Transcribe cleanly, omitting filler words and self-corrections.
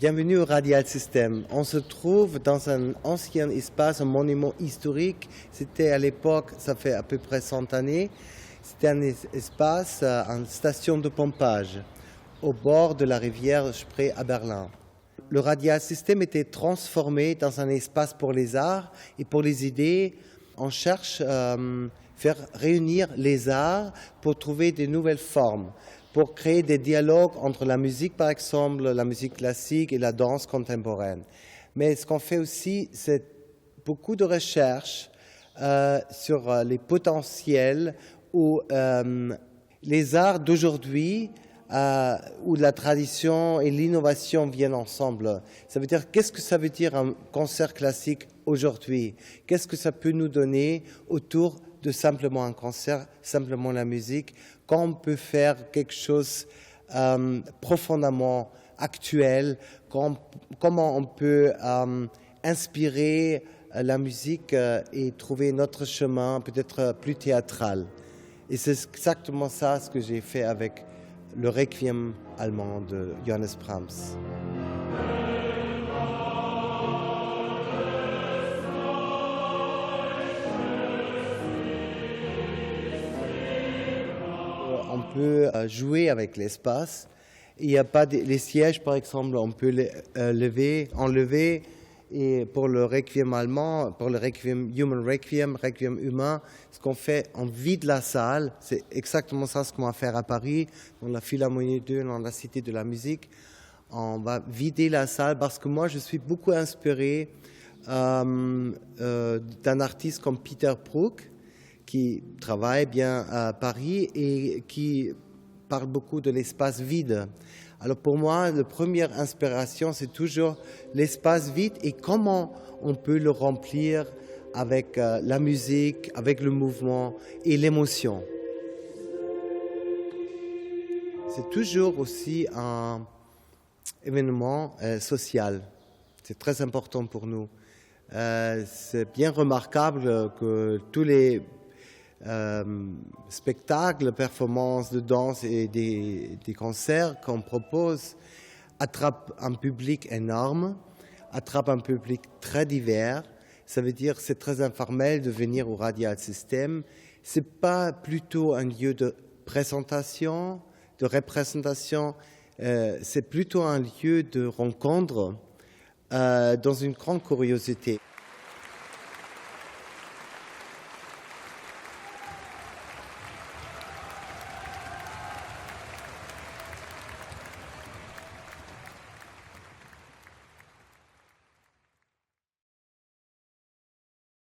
Bienvenue au Radial System. On se trouve dans un ancien espace, un monument historique. C'était à l'époque, ça fait à peu près 100 années, c'était un espace, une station de pompage au bord de la rivière Spree à Berlin. Le Radial System était transformé dans un espace pour les arts et pour les idées. On cherche à faire réunir les arts pour trouver de nouvelles formes, pour créer des dialogues entre la musique, par exemple, la musique classique et la danse contemporaine. Mais ce qu'on fait aussi, c'est beaucoup de recherches sur les potentiels où les arts d'aujourd'hui, où la tradition et l'innovation viennent ensemble. Ça veut dire, qu'est-ce que ça veut dire un concert classique aujourd'hui? Qu'est-ce que ça peut nous donner autour de simplement un concert, simplement la musique, quand on peut faire quelque chose profondément actuel, comment on peut inspirer la musique et trouver notre chemin peut-être plus théâtral. Et c'est exactement ça ce que j'ai fait avec le Requiem allemand de Johannes Brahms. On peut jouer avec l'espace. Il n'y a pas les sièges, par exemple, on peut les enlever. Et pour le Requiem allemand, pour le Requiem Requiem humain, ce qu'on fait, on vide la salle. C'est exactement ça ce qu'on va faire à Paris, dans la Philharmonie 2, dans la Cité de la musique. On va vider la salle parce que moi, je suis beaucoup inspiré d'un artiste comme Peter Brook, qui travaille bien à Paris et qui parle beaucoup de l'espace vide. Alors pour moi, la première inspiration, c'est toujours l'espace vide et comment on peut le remplir avec la musique, avec le mouvement et l'émotion. C'est toujours aussi un événement social. C'est très important pour nous. C'est bien remarquable que tous les spectacles, performances de danse et des concerts qu'on propose attrapent un public énorme, attrapent un public très divers. Ça veut dire que c'est très informel de venir au Radial System. Ce n'est pas plutôt un lieu de présentation, de représentation, c'est plutôt un lieu de rencontre dans une grande curiosité.